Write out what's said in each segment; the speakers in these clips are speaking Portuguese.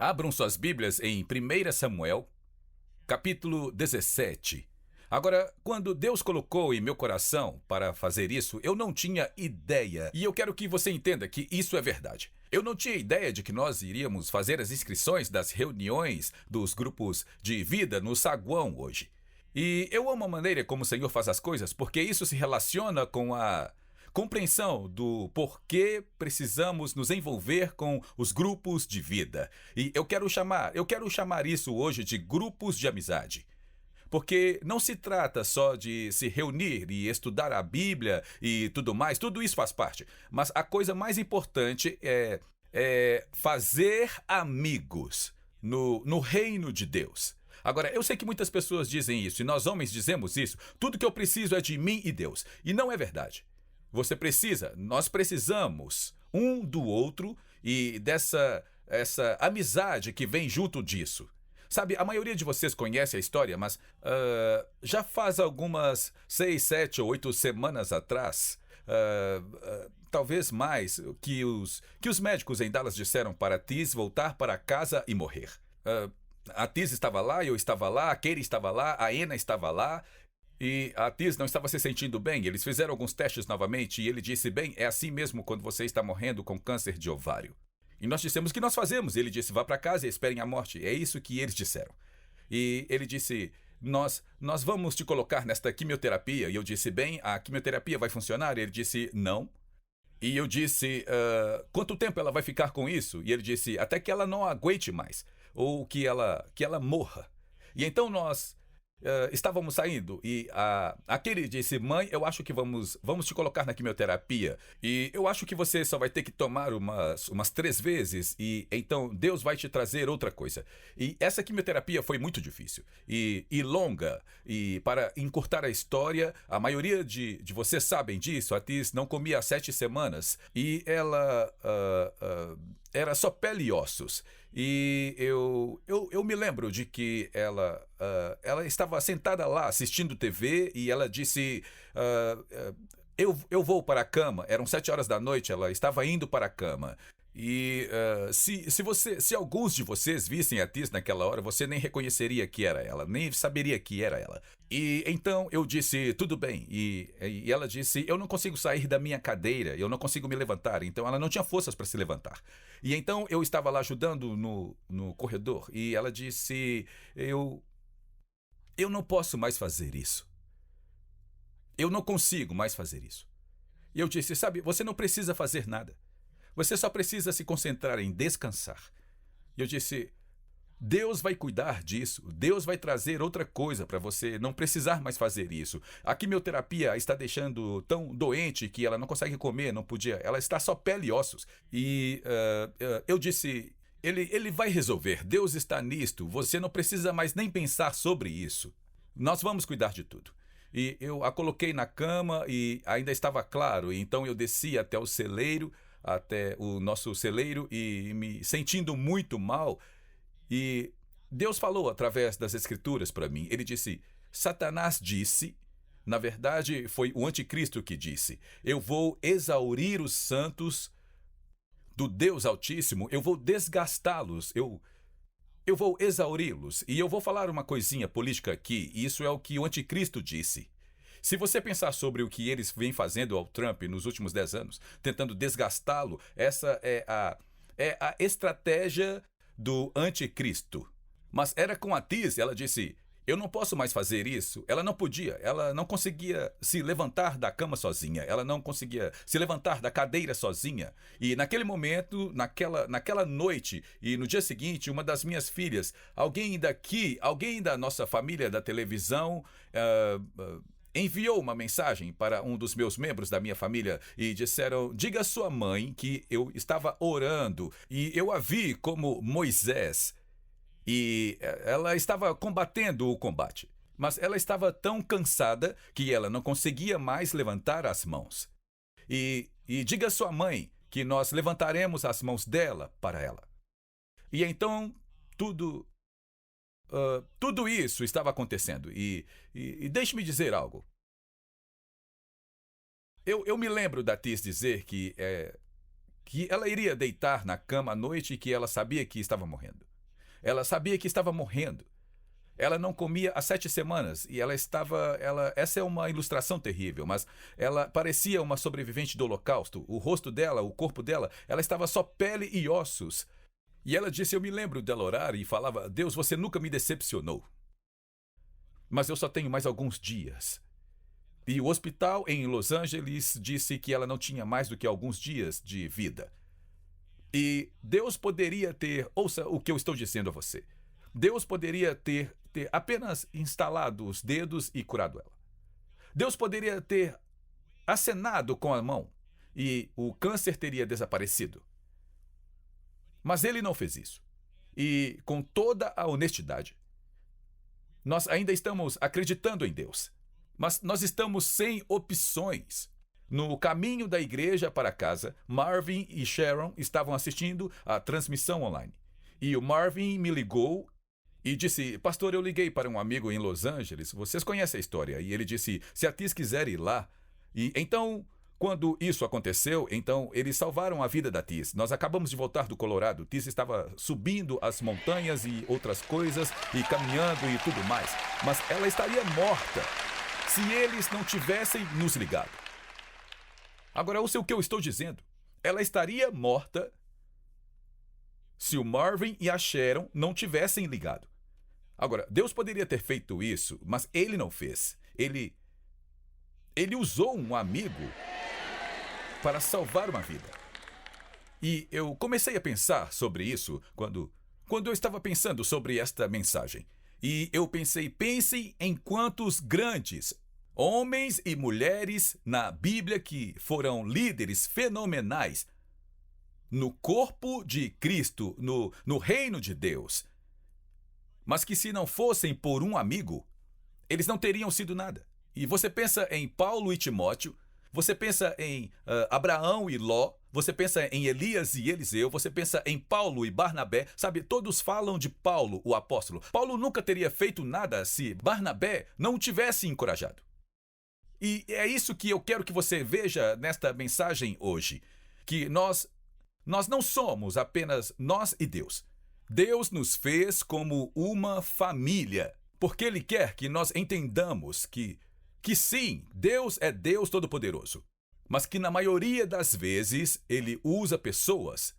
Abram suas Bíblias em 1 Samuel, capítulo 17. Agora, quando Deus colocou em meu coração para fazer isso, eu não tinha ideia. E eu quero que você entenda que isso é verdade. Eu não tinha ideia de que nós iríamos fazer as inscrições das reuniões dos grupos de vida no saguão hoje. E eu amo a maneira como o Senhor faz as coisas, porque isso se relaciona com a compreensão do porquê precisamos nos envolver com os grupos de vida. E eu quero chamar isso hoje de grupos de amizade. Porque não se trata só de se reunir e estudar a Bíblia e tudo mais, tudo isso faz parte. Mas a coisa mais importante é fazer amigos no reino de Deus. Agora, eu sei que muitas pessoas dizem isso, e nós homens dizemos isso, tudo que eu preciso é de mim e Deus. E não é verdade. Nós precisamos um do outro e essa amizade que vem junto disso. Sabe, a maioria de vocês conhece a história, mas já faz algumas 6, 7 ou 8 semanas atrás, talvez mais, que os médicos em Dallas disseram para Tiz voltar para casa e morrer. A Tiz estava lá, eu estava lá, a Katie estava lá, a Ena estava lá, e a Tiz não estava se sentindo bem. Eles fizeram alguns testes novamente e ele disse, bem, é assim mesmo quando você está morrendo com câncer de ovário. E nós dissemos, o que nós fazemos? Ele disse, vá para casa e esperem a morte. É isso que eles disseram. E ele disse, nós vamos te colocar nesta quimioterapia. E eu disse, bem, a quimioterapia vai funcionar? E ele disse, não. E eu disse, quanto tempo ela vai ficar com isso? E ele disse, até que ela não aguente mais. Ou que ela morra. E então nós estávamos saindo e aquele disse, mãe, eu acho que vamos te colocar na quimioterapia e eu acho que você só vai ter que tomar umas 3 vezes e então Deus vai te trazer outra coisa. E essa quimioterapia foi muito difícil e longa, e para encurtar a história, a maioria de vocês sabem disso, a Tiz não comia há 7 semanas e ela era só pele e ossos. E eu me lembro de que ela estava sentada lá assistindo TV e ela disse, eu vou para a cama. Eram 7 horas da noite, ela estava indo para a cama. E se alguns de vocês vissem a Tiz naquela hora, você nem reconheceria que era ela, nem saberia que era ela. E então eu disse, tudo bem. E ela disse, eu não consigo sair da minha cadeira, eu não consigo me levantar. Então ela não tinha forças para se levantar. E então eu estava lá ajudando no corredor e ela disse, eu não posso mais fazer isso. Eu não consigo mais fazer isso. E eu disse, sabe, você não precisa fazer nada. Você só precisa se concentrar em descansar. E eu disse, Deus vai cuidar disso. Deus vai trazer outra coisa para você não precisar mais fazer isso. A quimioterapia está deixando tão doente que ela não consegue comer, não podia. Ela está só pele e ossos. E eu disse, ele vai resolver. Deus está nisto. Você não precisa mais nem pensar sobre isso. Nós vamos cuidar de tudo. E eu a coloquei na cama e ainda estava claro. Então eu desci até o nosso celeiro e me sentindo muito mal. E Deus falou através das Escrituras para mim. Ele disse, Satanás disse, na verdade foi o anticristo que disse, eu vou exaurir os santos do Deus Altíssimo, eu vou desgastá-los, eu vou exauri-los. E eu vou falar uma coisinha política aqui, e isso é o que o anticristo disse. Se você pensar sobre o que eles vêm fazendo ao Trump nos últimos 10 anos, tentando desgastá-lo, essa é a estratégia do anticristo. Mas era com a Tiz, ela disse, eu não posso mais fazer isso. Ela não podia, ela não conseguia se levantar da cama sozinha, ela não conseguia se levantar da cadeira sozinha. E naquele momento, naquela noite e no dia seguinte, uma das minhas filhas, alguém da nossa família da televisão, enviou uma mensagem para um dos meus membros da minha família e disseram, diga à sua mãe que eu estava orando e eu a vi como Moisés e ela estava combatendo o combate. Mas ela estava tão cansada que ela não conseguia mais levantar as mãos. E diga à sua mãe que nós levantaremos as mãos dela para ela. E então tudo isso estava acontecendo. E deixe-me dizer algo. Eu me lembro da Tiz dizer que ela iria deitar na cama à noite e que ela sabia que estava morrendo. Ela sabia que estava morrendo. Ela não comia há 7 semanas e essa é uma ilustração terrível, mas ela parecia uma sobrevivente do Holocausto. O rosto dela, o corpo dela, ela estava só pele e ossos. E ela disse, eu me lembro dela orar e falava, Deus, você nunca me decepcionou. Mas eu só tenho mais alguns dias. E o hospital em Los Angeles disse que ela não tinha mais do que alguns dias de vida. E Deus poderia ter, ouça o que eu estou dizendo a você, Deus poderia ter apenas instalado os dedos e curado ela. Deus poderia ter acenado com a mão e o câncer teria desaparecido. Mas ele não fez isso. E com toda a honestidade, nós ainda estamos acreditando em Deus, mas nós estamos sem opções. No caminho da igreja para casa, Marvin e Sharon estavam assistindo a transmissão online. E o Marvin me ligou e disse, pastor, eu liguei para um amigo em Los Angeles, vocês conhecem a história. E ele disse, se a Tis quiser ir lá. E então, quando isso aconteceu, então eles salvaram a vida da Tis. Nós acabamos de voltar do Colorado. Tis estava subindo as montanhas e outras coisas, e caminhando e tudo mais. Mas ela estaria morta se eles não tivessem nos ligado. Agora, ouça o que eu estou dizendo. Ela estaria morta se o Marvin e a Sharon não tivessem ligado. Agora, Deus poderia ter feito isso, mas ele não fez. Ele usou um amigo para salvar uma vida. E eu comecei a pensar sobre isso quando eu estava pensando sobre esta mensagem. E eu pensei, pensem em quantos grandes homens e mulheres na Bíblia que foram líderes fenomenais no corpo de Cristo, no reino de Deus. Mas que se não fossem por um amigo, eles não teriam sido nada. E você pensa em Paulo e Timóteo, você pensa em Abraão e Ló, você pensa em Elias e Eliseu, você pensa em Paulo e Barnabé, sabe, todos falam de Paulo, o apóstolo. Paulo nunca teria feito nada se Barnabé não o tivesse encorajado. E é isso que eu quero que você veja nesta mensagem hoje, que nós não somos apenas nós e Deus. Deus nos fez como uma família, porque Ele quer que nós entendamos que sim, Deus é Deus Todo-Poderoso, mas que na maioria das vezes Ele usa pessoas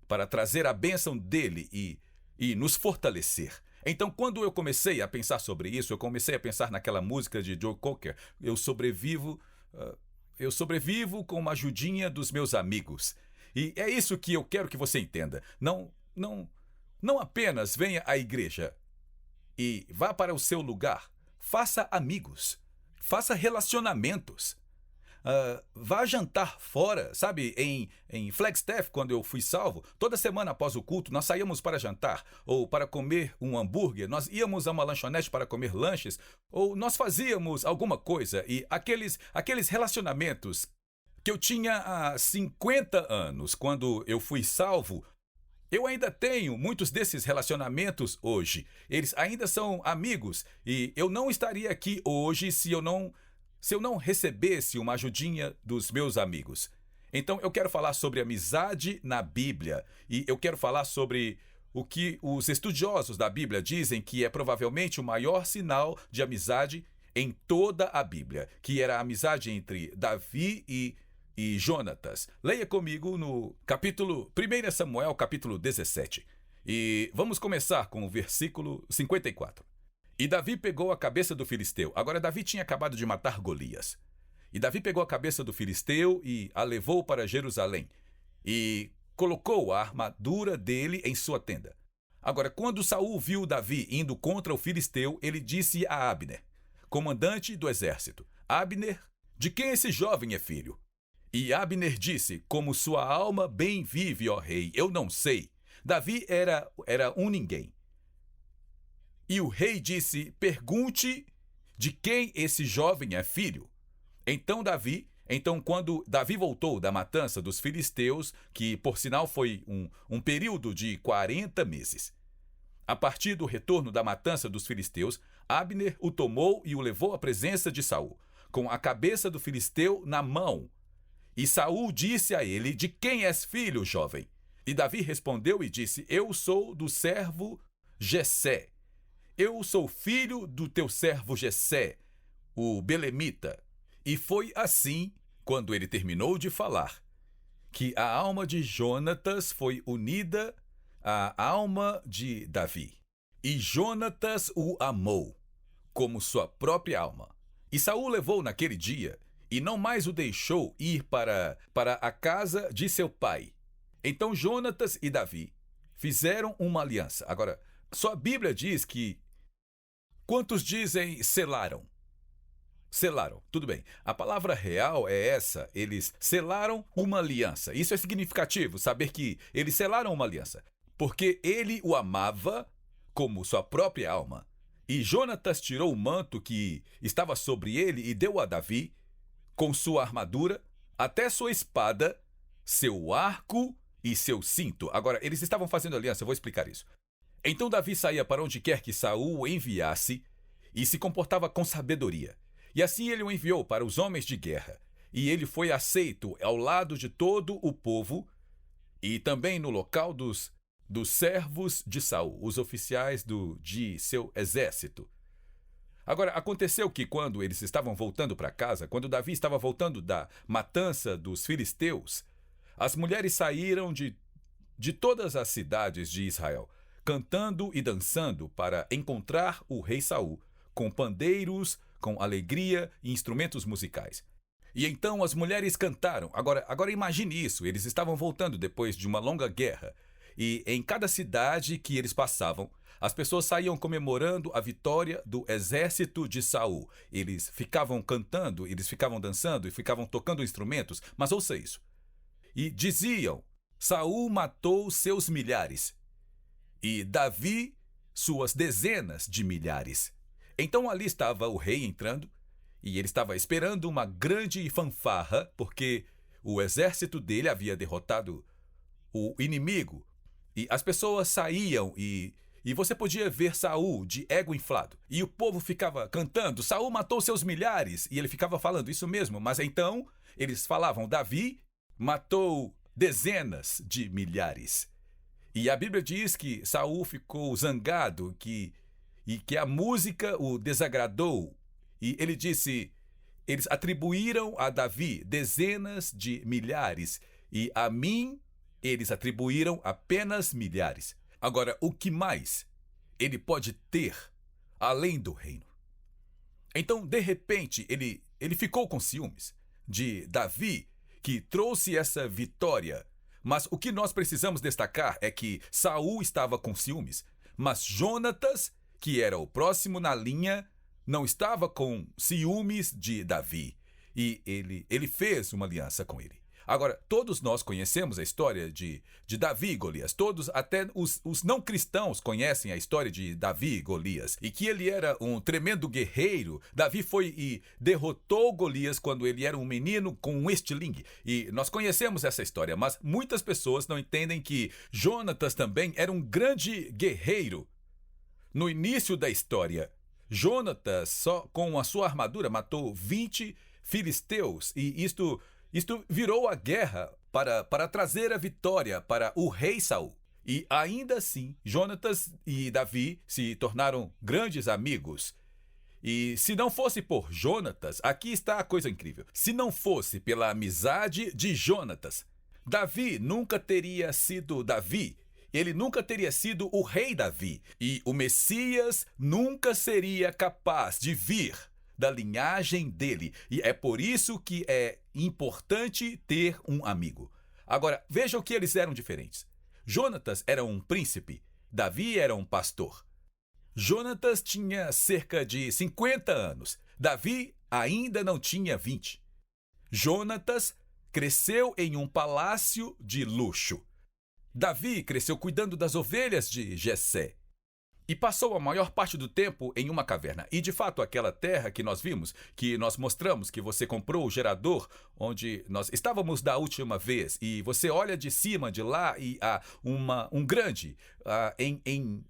para trazer a bênção dEle e nos fortalecer. Então, quando eu comecei a pensar sobre isso, eu comecei a pensar naquela música de Joe Cocker, eu sobrevivo com uma ajudinha dos meus amigos. E é isso que eu quero que você entenda. Não apenas venha à igreja e vá para o seu lugar. Faça amigos. Faça relacionamentos. Vá jantar fora, sabe? Em Flagstaff, quando eu fui salvo, toda semana após o culto, nós saíamos para jantar ou para comer um hambúrguer. Nós íamos a uma lanchonete para comer lanches ou nós fazíamos alguma coisa. E aqueles relacionamentos que eu tinha há 50 anos, quando eu fui salvo, eu ainda tenho muitos desses relacionamentos hoje. Eles ainda são amigos e eu não estaria aqui hoje se eu não recebesse uma ajudinha dos meus amigos. Então eu quero falar sobre amizade na Bíblia e eu quero falar sobre o que os estudiosos da Bíblia dizem que é provavelmente o maior sinal de amizade em toda a Bíblia, que era a amizade entre Davi e Jonatas. Leia comigo no 1 Samuel, capítulo 17. E vamos começar com o versículo 54. E Davi pegou a cabeça do filisteu. Agora, Davi tinha acabado de matar Golias. E Davi pegou a cabeça do filisteu e a levou para Jerusalém. E colocou a armadura dele em sua tenda. Agora, quando Saul viu Davi indo contra o filisteu, ele disse a Abner, comandante do exército: Abner, de quem esse jovem é filho? E Abner disse: como sua alma bem vive, ó rei, eu não sei. Davi era um ninguém. E o rei disse: pergunte de quem esse jovem é filho. Então quando Davi voltou da matança dos filisteus, que por sinal foi um período de 40 meses, a partir do retorno da matança dos filisteus, Abner o tomou e o levou à presença de Saul, com a cabeça do filisteu na mão. E Saul disse a ele: de quem és filho, jovem? E Davi respondeu e disse: eu sou do servo Jessé. Eu sou filho do teu servo Jessé, o belemita. E foi assim, quando ele terminou de falar, que a alma de Jonatas foi unida à alma de Davi. E Jonatas o amou, como sua própria alma. E Saul levou naquele dia, e não mais o deixou ir para a casa de seu pai. Então Jonatas e Davi fizeram uma aliança. Agora, só a Bíblia diz que... Quantos dizem selaram? Selaram, tudo bem. A palavra real é essa, eles selaram uma aliança. Isso é significativo, saber que eles selaram uma aliança. Porque ele o amava como sua própria alma. E Jonatas tirou o manto que estava sobre ele e deu a Davi, com sua armadura, até sua espada, seu arco e seu cinto. Agora, eles estavam fazendo aliança, eu vou explicar isso. Então Davi saía para onde quer que Saul o enviasse e se comportava com sabedoria. E assim ele o enviou para os homens de guerra. E ele foi aceito ao lado de todo o povo e também no local dos servos de Saul, os oficiais de seu exército. Agora, aconteceu que quando eles estavam voltando para casa, quando Davi estava voltando da matança dos filisteus, as mulheres saíram de todas as cidades de Israel, cantando e dançando para encontrar o rei Saul, com pandeiros, com alegria e instrumentos musicais. E então as mulheres cantaram. Agora imagine isso, eles estavam voltando depois de uma longa guerra. E em cada cidade que eles passavam, as pessoas saíam comemorando a vitória do exército de Saul. Eles ficavam cantando, eles ficavam dançando e ficavam tocando instrumentos, mas ouça isso. E diziam, Saul matou seus milhares e Davi suas dezenas de milhares. Então ali estava o rei entrando e ele estava esperando uma grande fanfarra porque o exército dele havia derrotado o inimigo. E as pessoas saíam e você podia ver Saul de ego inflado. E o povo ficava cantando, Saul matou seus milhares. E ele ficava falando isso mesmo. Mas então eles falavam, Davi matou dezenas de milhares. E a Bíblia diz que Saul ficou zangado, que a música o desagradou. E ele disse, eles atribuíram a Davi dezenas de milhares. E a mim eles atribuíram apenas milhares. Agora, o que mais ele pode ter além do reino? Então, de repente, ele ficou com ciúmes de Davi, que trouxe essa vitória. Mas o que nós precisamos destacar é que Saul estava com ciúmes, mas Jonatas, que era o próximo na linha, não estava com ciúmes de Davi. E ele fez uma aliança com ele. Agora, todos nós conhecemos a história de Davi e Golias. Todos, até os não cristãos, conhecem a história de Davi e Golias. E que ele era um tremendo guerreiro. Davi foi e derrotou Golias quando ele era um menino com um estilingue. E nós conhecemos essa história, mas muitas pessoas não entendem que Jonatas também era um grande guerreiro. No início da história, Jonatas, só com a sua armadura, matou 20 filisteus. E isto virou a guerra para trazer a vitória para o rei Saul. E ainda assim, Jonatas e Davi se tornaram grandes amigos. E se não fosse por Jonatas, aqui está a coisa incrível. Se não fosse pela amizade de Jonatas, Davi nunca teria sido Davi. Ele nunca teria sido o rei Davi. E o Messias nunca seria capaz de vir da linhagem dele. E é por isso que é importante ter um amigo. Agora, veja o que eles eram diferentes. Jonatas era um príncipe, Davi era um pastor. Jonatas tinha cerca de 50 anos, Davi ainda não tinha 20. Jonatas cresceu em um palácio de luxo. Davi cresceu cuidando das ovelhas de Jessé. E passou a maior parte do tempo em uma caverna. E de fato, aquela terra que nós vimos, que nós mostramos que você comprou o gerador, onde nós estávamos da última vez, e você olha de cima de lá e há um grande,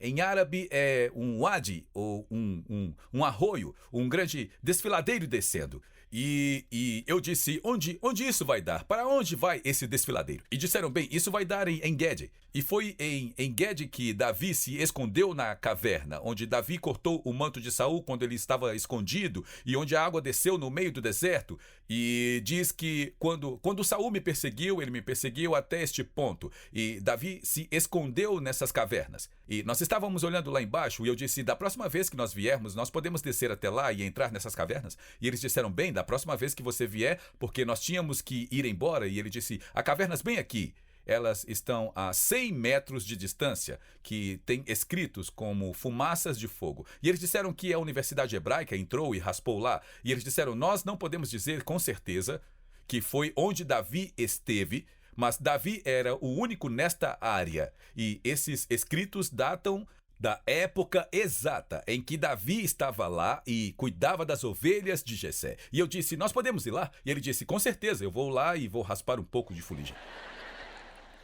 em árabe é um wadi, ou um arroio, um grande desfiladeiro descendo. E eu disse, onde isso vai dar? Para onde vai esse desfiladeiro? E disseram, bem, isso vai dar em En-Gedi. E foi em En-Gedi que Davi se escondeu na caverna, onde Davi cortou o manto de Saul quando ele estava escondido, e onde a água desceu no meio do deserto. E diz que quando Saul me perseguiu, ele me perseguiu até este ponto. E Davi se escondeu nessas cavernas. E nós estávamos olhando lá embaixo, e eu disse, da próxima vez que nós viermos, nós podemos descer até lá e entrar nessas cavernas? E eles disseram, bem, da próxima vez que você vier, porque nós tínhamos que ir embora. E ele disse, há cavernas bem aqui. Elas estão a 100 metros de distância, que tem escritos como fumaças de fogo. E eles disseram que a Universidade Hebraica entrou e raspou lá. E eles disseram, nós não podemos dizer com certeza que foi onde Davi esteve, mas Davi era o único nesta área. E esses escritos datam da época exata em que Davi estava lá e cuidava das ovelhas de Jessé. E eu disse, nós podemos ir lá? E ele disse, com certeza, eu vou lá e vou raspar um pouco de fuligem.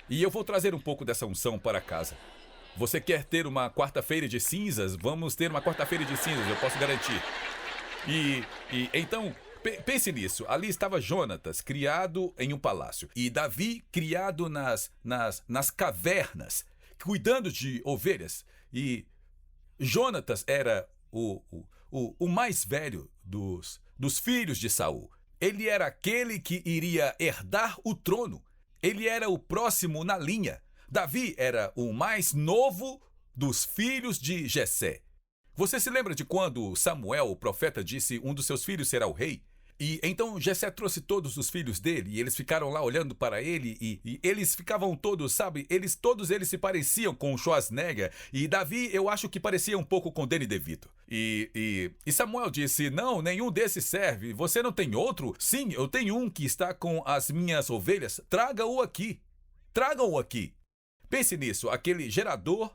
E eu vou trazer um pouco dessa unção para casa. Você quer ter uma quarta-feira de cinzas? Vamos ter uma quarta-feira de cinzas, eu posso garantir. E então, pense nisso. Ali estava Jonatas, criado em um palácio. E Davi, criado nas cavernas, cuidando de ovelhas. E Jonatas era o mais velho dos filhos de Saul. Ele era aquele que iria herdar o trono. Ele era o próximo na linha. Davi era o mais novo dos filhos de Jessé. Você se lembra de quando Samuel, o profeta, disse um dos seus filhos será o rei? E então Jessé trouxe todos os filhos dele, e eles ficaram lá olhando para ele, e eles ficavam todos, sabe, todos eles se pareciam com Schwarzenegger, e Davi eu acho que parecia um pouco com Danny DeVito. E Samuel disse, não, nenhum desses serve, você não tem outro? Sim, eu tenho um que está com as minhas ovelhas, traga-o aqui, tragam-o aqui. Pense nisso, aquele gerador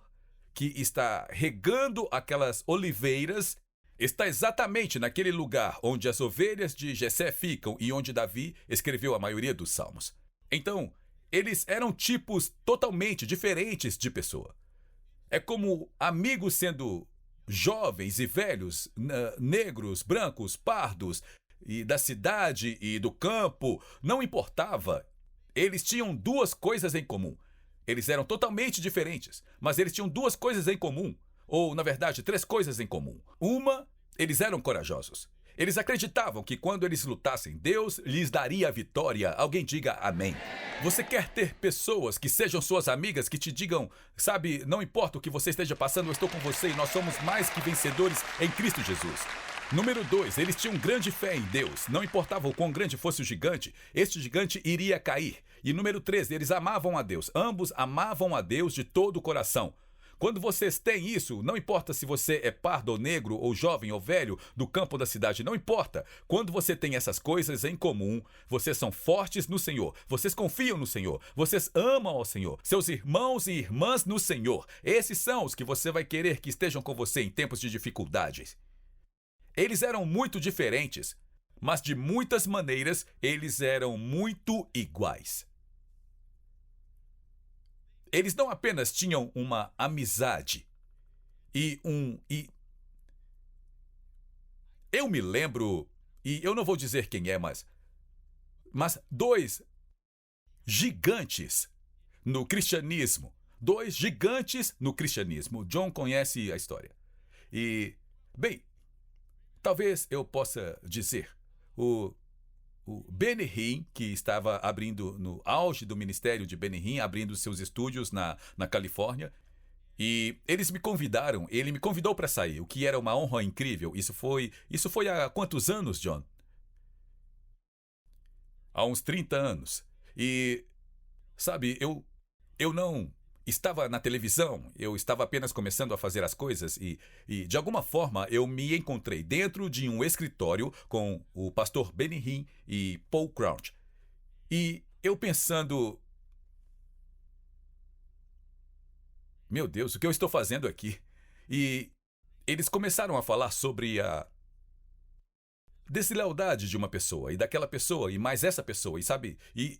que está regando aquelas oliveiras, está exatamente naquele lugar onde as ovelhas de Jessé ficam e onde Davi escreveu a maioria dos salmos. Então, eles eram tipos totalmente diferentes de pessoa. É como amigos sendo jovens e velhos, negros, brancos, pardos, e da cidade e do campo, não importava. Eles tinham duas coisas em comum. Eles eram totalmente diferentes, mas eles tinham duas coisas em comum. Ou, na verdade, três coisas em comum. Uma, eles eram corajosos. Eles acreditavam que quando eles lutassem, Deus lhes daria a vitória. Alguém diga amém. Você quer ter pessoas que sejam suas amigas, que te digam, sabe, não importa o que você esteja passando, eu estou com você e nós somos mais que vencedores em Cristo Jesus. Número 2, eles tinham grande fé em Deus. Não importava o quão grande fosse o gigante, este gigante iria cair. E número 3, eles amavam a Deus. Ambos amavam a Deus de todo o coração. Quando vocês têm isso, não importa se você é pardo ou negro, ou jovem ou velho, do campo da cidade, não importa. Quando você tem essas coisas em comum, vocês são fortes no Senhor, vocês confiam no Senhor, vocês amam ao Senhor, seus irmãos e irmãs no Senhor. Esses são os que você vai querer que estejam com você em tempos de dificuldades. Eles eram muito diferentes, mas de muitas maneiras eles eram muito iguais. Eles não apenas tinham uma amizade e eu me lembro, e eu não vou dizer quem é, mas dois gigantes no cristianismo. Dois gigantes no cristianismo. John conhece a história. E, bem, talvez eu possa dizer, o Benny Hinn, que estava abrindo no auge do ministério de Benny Hinn, abrindo seus estúdios na Califórnia, e eles me convidaram, ele me convidou para sair, o que era uma honra incrível. Isso foi há quantos anos, John? Há uns 30 anos. E, sabe, eu não estava na televisão, eu estava apenas começando a fazer as coisas e de alguma forma eu me encontrei dentro de um escritório com o pastor Benny Hinn e Paul Crouch. E eu pensando, meu Deus, o que eu estou fazendo aqui? E eles começaram a falar sobre a deslealdade de uma pessoa, e daquela pessoa, e mais essa pessoa, e sabe? E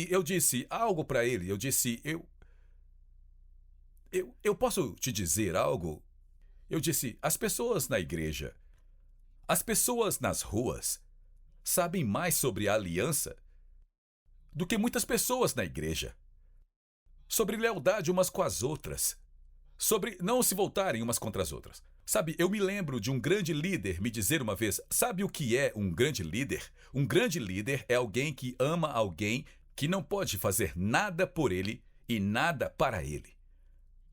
eu disse algo para ele, eu disse, eu posso te dizer algo? Eu disse, as pessoas na igreja, as pessoas nas ruas, sabem mais sobre a aliança do que muitas pessoas na igreja. Sobre lealdade umas com as outras. Sobre não se voltarem umas contra as outras. Sabe, eu me lembro de um grande líder me dizer uma vez, sabe o que é um grande líder? Um grande líder é alguém que ama alguém que não pode fazer nada por ele e nada para ele.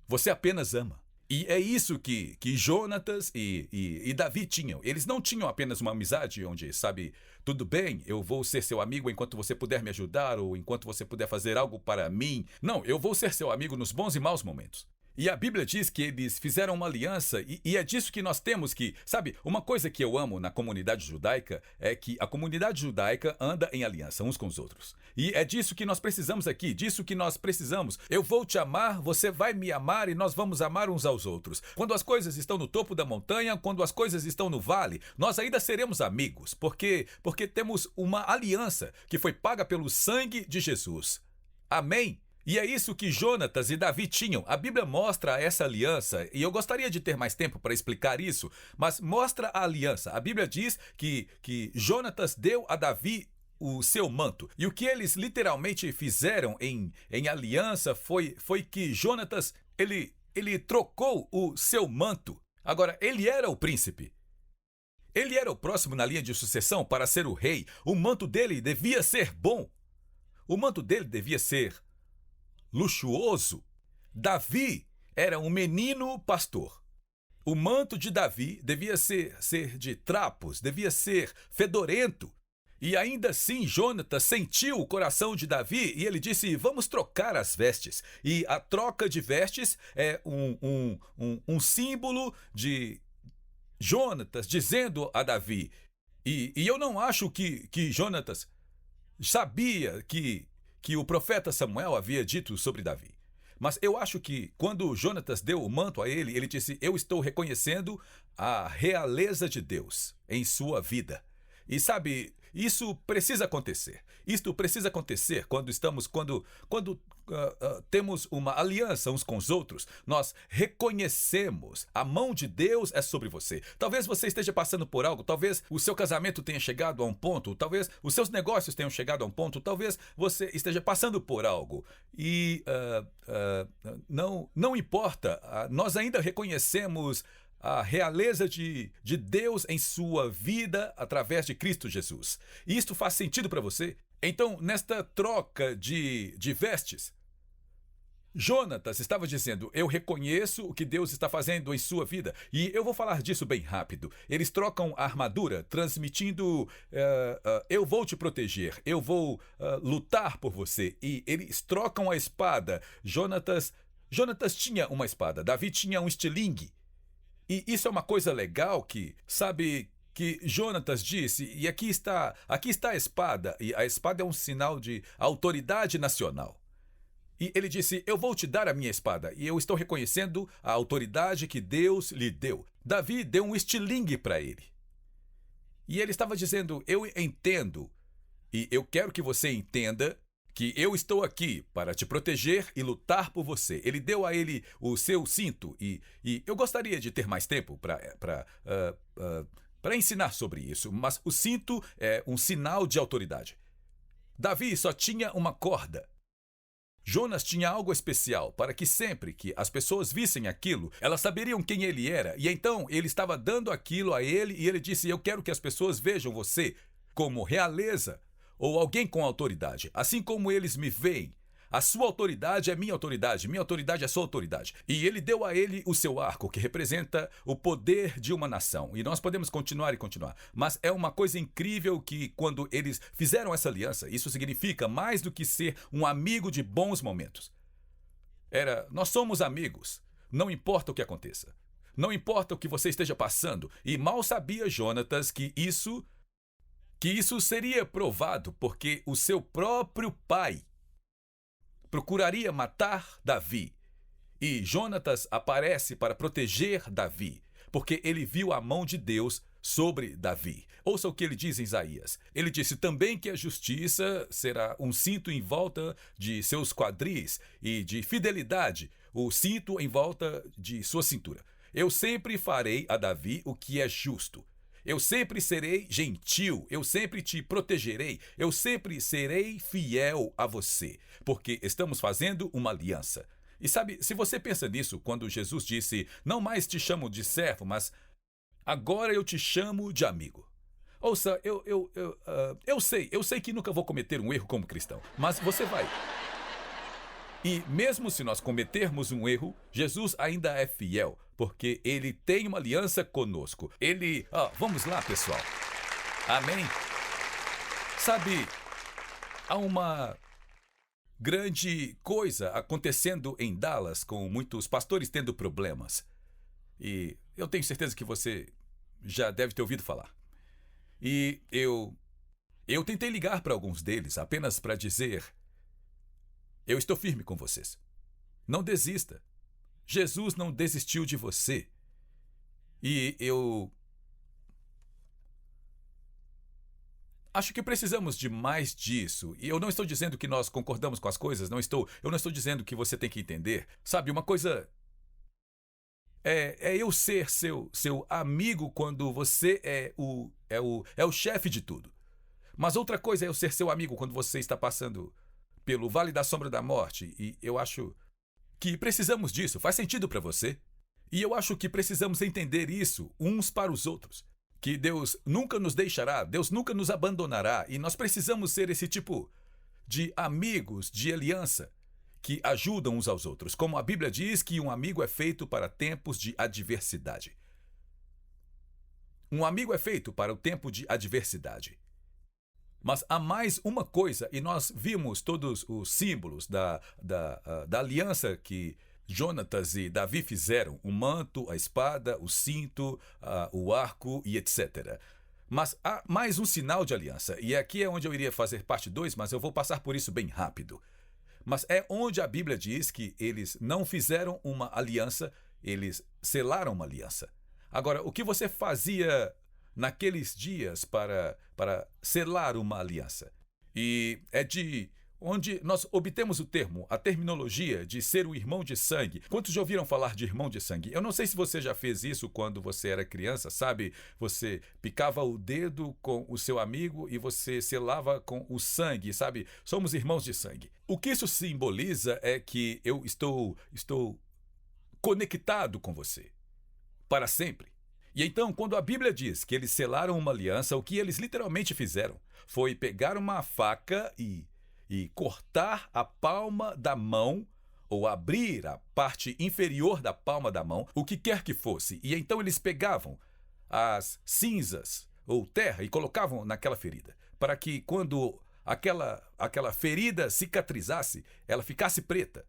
Você apenas ama. E é isso que Jonatas e Davi tinham. Eles não tinham apenas uma amizade onde, sabe, tudo bem, eu vou ser seu amigo enquanto você puder me ajudar ou enquanto você puder fazer algo para mim. Não, eu vou ser seu amigo nos bons e maus momentos. E a Bíblia diz que eles fizeram uma aliança e é disso que nós temos que... Sabe, uma coisa que eu amo na comunidade judaica é que a comunidade judaica anda em aliança uns com os outros. E é disso que nós precisamos aqui, disso que nós precisamos. Eu vou te amar, você vai me amar e nós vamos amar uns aos outros. Quando as coisas estão no topo da montanha, quando as coisas estão no vale, nós ainda seremos amigos, porque temos uma aliança que foi paga pelo sangue de Jesus. Amém? E é isso que Jonatas e Davi tinham. A Bíblia mostra essa aliança, e eu gostaria de ter mais tempo para explicar isso, mas mostra a aliança. A Bíblia diz que Jonatas deu a Davi o seu manto. E o que eles literalmente fizeram em aliança foi que Jonatas, ele trocou o seu manto. Agora, ele era o príncipe. Ele era o próximo na linha de sucessão para ser o rei. O manto dele devia ser bom. O manto dele devia ser luxuoso. Davi era um menino pastor. O manto de Davi devia ser de trapos, devia ser fedorento. E ainda assim Jonatas sentiu o coração de Davi e ele disse, vamos trocar as vestes. E a troca de vestes é um símbolo de Jonatas dizendo a Davi. E eu não acho que Jonatas sabia que o profeta Samuel havia dito sobre Davi. Mas eu acho que quando Jonatas deu o manto a ele, ele disse, eu estou reconhecendo a realeza de Deus em sua vida. E sabe, isso precisa acontecer. Isto precisa acontecer quando temos uma aliança uns com os outros. Nós reconhecemos a mão de Deus é sobre você. Talvez você esteja passando por algo, talvez o seu casamento tenha chegado a um ponto, talvez os seus negócios tenham chegado a um ponto, talvez você esteja passando por algo. E não importa, nós ainda reconhecemos a realeza de Deus em sua vida através de Cristo Jesus. E isto faz sentido para você? Então, nesta troca de vestes, Jonatas estava dizendo, eu reconheço o que Deus está fazendo em sua vida. E eu vou falar disso bem rápido. Eles trocam a armadura, transmitindo, eu vou te proteger, eu vou lutar por você. E eles trocam a espada. Jonatas tinha uma espada, Davi tinha um estilingue. E isso é uma coisa legal que, sabe, que Jonatas disse, e aqui está a espada, e a espada é um sinal de autoridade nacional. E ele disse, eu vou te dar a minha espada, e eu estou reconhecendo a autoridade que Deus lhe deu. Davi deu um estilingue para ele. E ele estava dizendo, eu entendo, e eu quero que você entenda que eu estou aqui para te proteger e lutar por você. Ele deu a ele o seu cinto e eu gostaria de ter mais tempo para ensinar sobre isso, mas o cinto é um sinal de autoridade. Davi só tinha uma corda. Jonas tinha algo especial para que sempre que as pessoas vissem aquilo, elas saberiam quem ele era. E então ele estava dando aquilo a ele e ele disse, eu quero que as pessoas vejam você como realeza ou alguém com autoridade, assim como eles me veem. A sua autoridade é minha autoridade é sua autoridade. E ele deu a ele o seu arco, que representa o poder de uma nação. E nós podemos continuar e continuar. Mas é uma coisa incrível que quando eles fizeram essa aliança, isso significa mais do que ser um amigo de bons momentos. Nós somos amigos, não importa o que aconteça. Não importa o que você esteja passando. E mal sabia Jonatas que isso seria provado porque o seu próprio pai procuraria matar Davi. E Jonatas aparece para proteger Davi, porque ele viu a mão de Deus sobre Davi. Ouça o que ele diz em Isaías. Ele disse também que a justiça será um cinto em volta de seus quadris e de fidelidade, o cinto em volta de sua cintura. Eu sempre farei a Davi o que é justo. Eu sempre serei gentil, eu sempre te protegerei, eu sempre serei fiel a você, porque estamos fazendo uma aliança. E sabe, se você pensa nisso, quando Jesus disse, não mais te chamo de servo, mas agora eu te chamo de amigo. Ouça, eu sei que nunca vou cometer um erro como cristão, mas você vai. E mesmo se nós cometermos um erro, Jesus ainda é fiel, porque ele tem uma aliança conosco. Vamos lá, pessoal. Amém? Sabe, há uma grande coisa acontecendo em Dallas, com muitos pastores tendo problemas. E eu tenho certeza que você já deve ter ouvido falar. E eu tentei ligar para alguns deles apenas para dizer: eu estou firme com vocês. Não desista. Jesus não desistiu de você. E eu acho que precisamos de mais disso. E eu não estou dizendo que nós concordamos com as coisas, eu não estou dizendo que você tem que entender. Sabe, uma coisa é eu ser seu amigo quando você é o chefe de tudo. Mas outra coisa é eu ser seu amigo quando você está passando pelo Vale da Sombra da Morte. E eu acho que precisamos disso. Faz sentido para você? E eu acho que precisamos entender isso uns para os outros. Que Deus nunca nos deixará, Deus nunca nos abandonará. E nós precisamos ser esse tipo de amigos, de aliança, que ajudam uns aos outros. Como a Bíblia diz que um amigo é feito para tempos de adversidade. Um amigo é feito para o tempo de adversidade. Mas há mais uma coisa, e nós vimos todos os símbolos da aliança que Jonatas e Davi fizeram, o manto, a espada, o cinto, o arco e etc. Mas há mais um sinal de aliança, e aqui é onde eu iria fazer parte 2, mas eu vou passar por isso bem rápido. Mas é onde a Bíblia diz que eles não fizeram uma aliança, eles selaram uma aliança. Agora, o que você fazia naqueles dias para selar uma aliança? E é de onde nós obtemos o termo, a terminologia de ser o irmão de sangue. Quantos já ouviram falar de irmão de sangue? Eu não sei se você já fez isso quando você era criança, sabe? Você picava o dedo com o seu amigo e você selava com o sangue, sabe? Somos irmãos de sangue. O que isso simboliza é que eu estou conectado com você para sempre. E então, quando a Bíblia diz que eles selaram uma aliança, o que eles literalmente fizeram foi pegar uma faca e cortar a palma da mão, ou abrir a parte inferior da palma da mão, o que quer que fosse. E então eles pegavam as cinzas ou terra e colocavam naquela ferida, para que quando aquela ferida cicatrizasse, ela ficasse preta.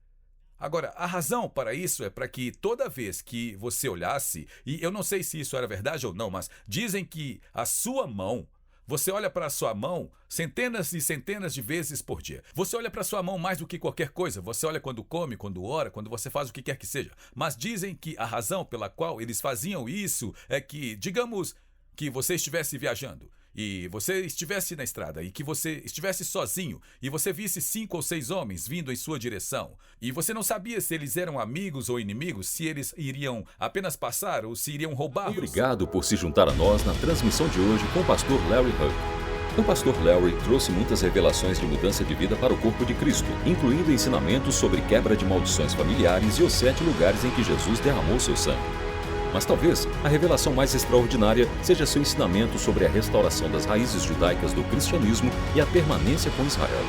Agora, a razão para isso é para que toda vez que você olhasse, e eu não sei se isso era verdade ou não, mas dizem que a sua mão, você olha para a sua mão centenas e centenas de vezes por dia. Você olha para a sua mão mais do que qualquer coisa. Você olha quando come, quando ora, quando você faz o que quer que seja. Mas dizem que a razão pela qual eles faziam isso é que, digamos que você estivesse viajando e você estivesse na estrada e que você estivesse sozinho e você visse 5 ou 6 homens vindo em sua direção e você não sabia se eles eram amigos ou inimigos, se eles iriam apenas passar ou se iriam roubar. Obrigado por se juntar a nós na transmissão de hoje com o pastor Larry Huck. O pastor Larry trouxe muitas revelações de mudança de vida para o corpo de Cristo, incluindo ensinamentos sobre quebra de maldições familiares e os 7 lugares em que Jesus derramou seu sangue. Mas talvez a revelação mais extraordinária seja seu ensinamento sobre a restauração das raízes judaicas do cristianismo e a permanência com Israel.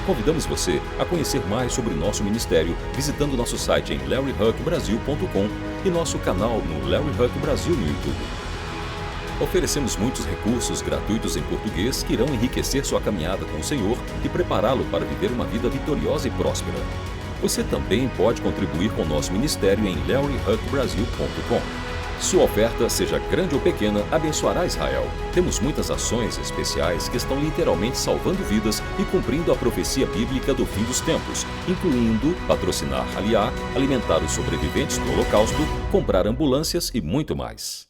Convidamos você a conhecer mais sobre o nosso ministério visitando nosso site em larryhuckbrasil.com e nosso canal no Larry Huck Brasil no YouTube. Oferecemos muitos recursos gratuitos em português que irão enriquecer sua caminhada com o Senhor e prepará-lo para viver uma vida vitoriosa e próspera. Você também pode contribuir com o nosso ministério em larryhuckbrasil.com. Sua oferta, seja grande ou pequena, abençoará Israel. Temos muitas ações especiais que estão literalmente salvando vidas e cumprindo a profecia bíblica do fim dos tempos, incluindo patrocinar Aliá, alimentar os sobreviventes do Holocausto, comprar ambulâncias e muito mais.